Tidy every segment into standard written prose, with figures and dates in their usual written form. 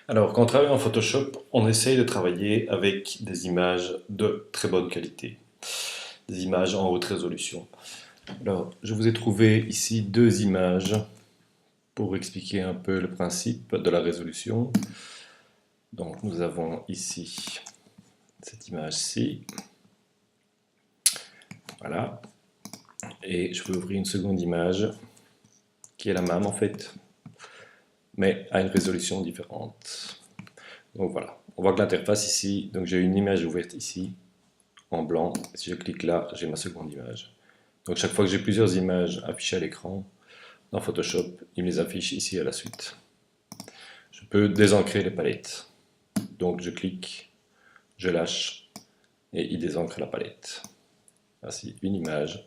Alors, quand on travaille en Photoshop, on essaye de travailler avec des images de très bonne qualité, des images en haute résolution. Alors, je vous ai trouvé ici deux images pour expliquer un peu le principe de la résolution. Donc, nous avons ici cette image-ci. Voilà. Et je vais ouvrir une seconde image qui est la même en fait, mais à une résolution différente. Donc voilà, on voit que l'interface ici, donc j'ai une image ouverte ici, en blanc. Si je clique là, j'ai ma seconde image. Donc chaque fois que j'ai plusieurs images affichées à l'écran, dans Photoshop, il me les affiche ici à la suite. Je peux désancrer les palettes. Donc je clique, je lâche, et il désancre la palette. Ainsi, une image,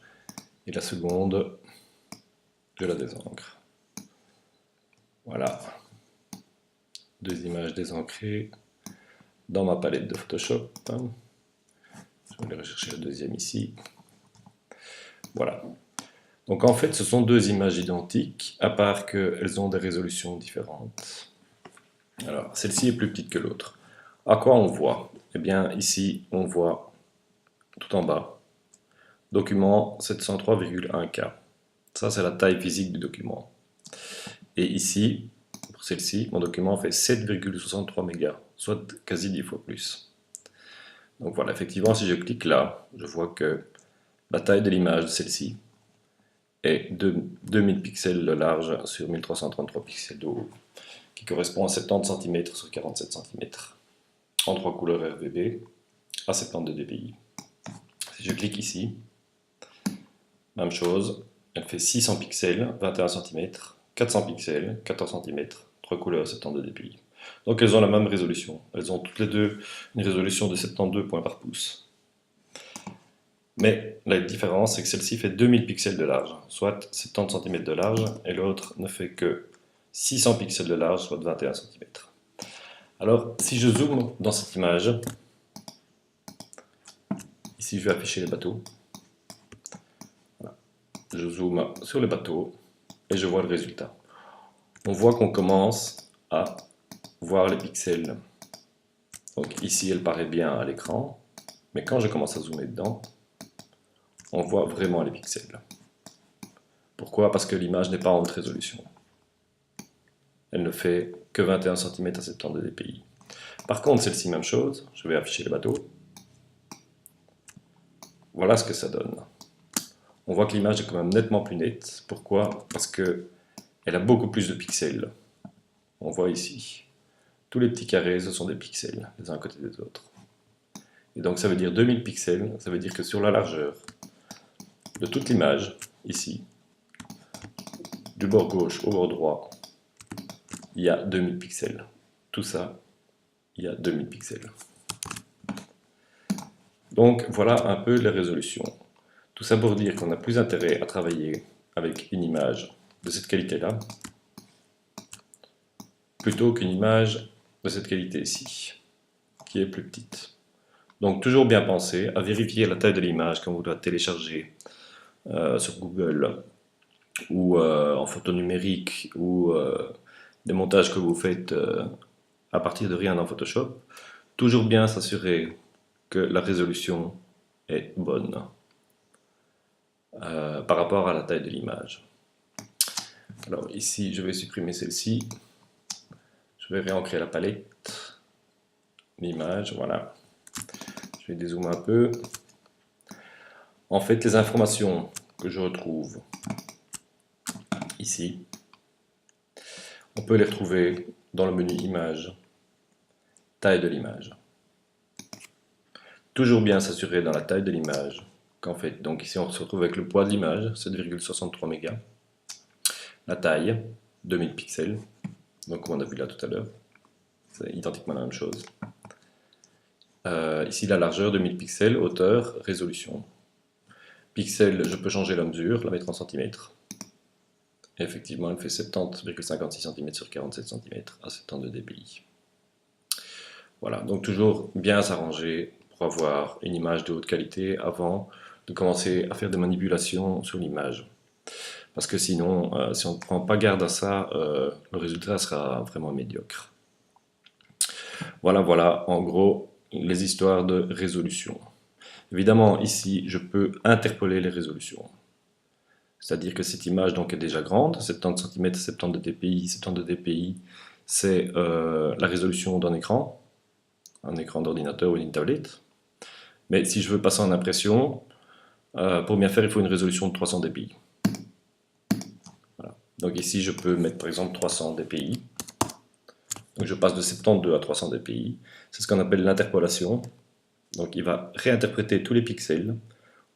et la seconde, je la désancre. Voilà, deux images désancrées dans ma palette de Photoshop. Je vais aller rechercher la deuxième ici. Voilà. Donc en fait, ce sont deux images identiques, à part qu'elles ont des résolutions différentes. Alors, celle-ci est plus petite que l'autre. À quoi on voit? Eh bien, ici, on voit tout en bas, document 703,1K. Ça, c'est la taille physique du document. Et ici, pour celle-ci, mon document fait 7,63 mégas, soit quasi 10 fois plus. Donc voilà, effectivement, si je clique là, je vois que la taille de l'image de celle-ci est de 2000 pixels de large sur 1333 pixels de haut, qui correspond à 70 cm sur 47 cm, en trois couleurs RGB, à 72 dpi. Si je clique ici, même chose, elle fait 600 pixels, 21 cm, 400 pixels, 14 cm, trois couleurs 72 dpi. Donc elles ont la même résolution, elles ont toutes les deux une résolution de 72 points par pouce. Mais la différence, c'est que celle-ci fait 2000 pixels de large, soit 70 cm de large, et l'autre ne fait que 600 pixels de large, soit 21 cm. Alors, si je zoome dans cette image, ici je vais afficher les bateaux. Voilà. Je zoome sur les bateaux et je vois le résultat. On voit qu'on commence à voir les pixels. Donc ici, elle paraît bien à l'écran, mais quand je commence à zoomer dedans, on voit vraiment les pixels. Pourquoi? Parce que l'image n'est pas en haute résolution. Elle ne fait que 21 cm à 72 dpi. Par contre, celle-ci, même chose, je vais afficher le bateau. Voilà ce que ça donne. On voit que l'image est quand même nettement plus nette. Pourquoi? Parce qu'elle a beaucoup plus de pixels. On voit ici. Tous les petits carrés, ce sont des pixels, les uns à côté des autres. Et donc ça veut dire 2000 pixels, ça veut dire que sur la largeur de toute l'image, ici, du bord gauche au bord droit, il y a 2000 pixels. Tout ça, il y a 2000 pixels. Donc voilà un peu les résolutions. Tout ça pour dire qu'on a plus intérêt à travailler avec une image de cette qualité-là, plutôt qu'une image de cette qualité-ci, qui est plus petite. Donc toujours bien penser à vérifier la taille de l'image quand vous la télécharger sur Google ou en photo numérique ou des montages que vous faites à partir de rien dans Photoshop. Toujours bien s'assurer que la résolution est bonne par rapport à la taille de l'image. Alors ici, je vais supprimer celle-ci. Je vais réancrer la palette, l'image, voilà. Je vais dézoomer un peu. En fait, les informations que je retrouve ici, on peut les retrouver dans le menu Image, taille de l'image. Toujours bien s'assurer dans la taille de l'image qu'en fait, donc ici on se retrouve avec le poids de l'image, 7,63 mégas, la taille, 2000 pixels, donc comme on a vu là tout à l'heure, c'est identiquement la même chose. Ici la largeur, 2000 pixels, hauteur, résolution. Pixels, je peux changer la mesure, la mettre en centimètres. Et effectivement, elle fait 70,56 cm sur 47 cm à 72 dpi. Voilà, donc toujours bien s'arranger pour avoir une image de haute qualité avant de commencer à faire des manipulations sur l'image. Parce que sinon, si on ne prend pas garde à ça, le résultat sera vraiment médiocre. Voilà, en gros, les histoires de résolution. Évidemment, ici, je peux interpoler les résolutions. C'est-à-dire que cette image donc, est déjà grande, 70 cm, 72 dpi, 72 dpi, c'est la résolution d'un écran, un écran d'ordinateur ou une tablette. Mais si je veux passer en impression, pour bien faire, il faut une résolution de 300 dpi. Voilà. Donc ici, je peux mettre par exemple 300 dpi. Donc je passe de 72 à 300 dpi. C'est ce qu'on appelle l'interpolation. Donc il va réinterpréter tous les pixels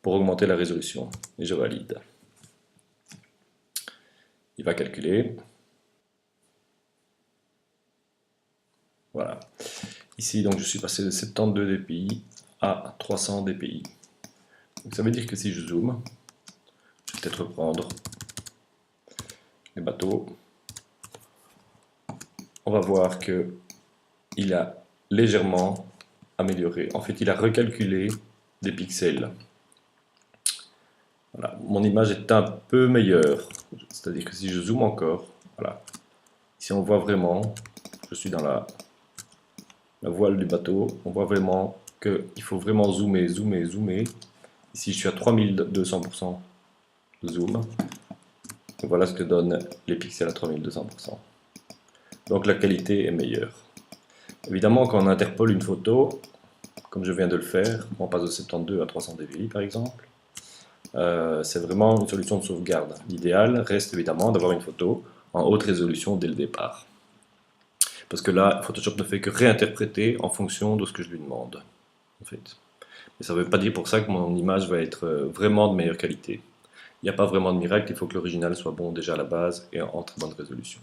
pour augmenter la résolution. Et je valide. Il va calculer. Voilà. Ici, donc, je suis passé de 72 dpi à 300 dpi. Donc, ça veut dire que si je zoome, je vais peut-être reprendre les bateaux. On va voir que il a légèrement amélioré. En fait, il a recalculé des pixels. Voilà. Mon image est un peu meilleure. C'est-à-dire que si je zoome encore, voilà. Ici, on voit vraiment, je suis dans la voile du bateau, on voit vraiment qu'il faut vraiment zoomer. Ici, je suis à 3200% de zoom. Et voilà ce que donnent les pixels à 3200%. Donc la qualité est meilleure. Évidemment, quand on interpole une photo, comme je viens de le faire, on passe de 72 à 300 dpi par exemple, c'est vraiment une solution de sauvegarde. L'idéal reste évidemment d'avoir une photo en haute résolution dès le départ. Parce que là, Photoshop ne fait que réinterpréter en fonction de ce que je lui demande. En fait. Mais ça ne veut pas dire pour ça que mon image va être vraiment de meilleure qualité. Il n'y a pas vraiment de miracle, il faut que l'original soit bon déjà à la base et en très bonne résolution.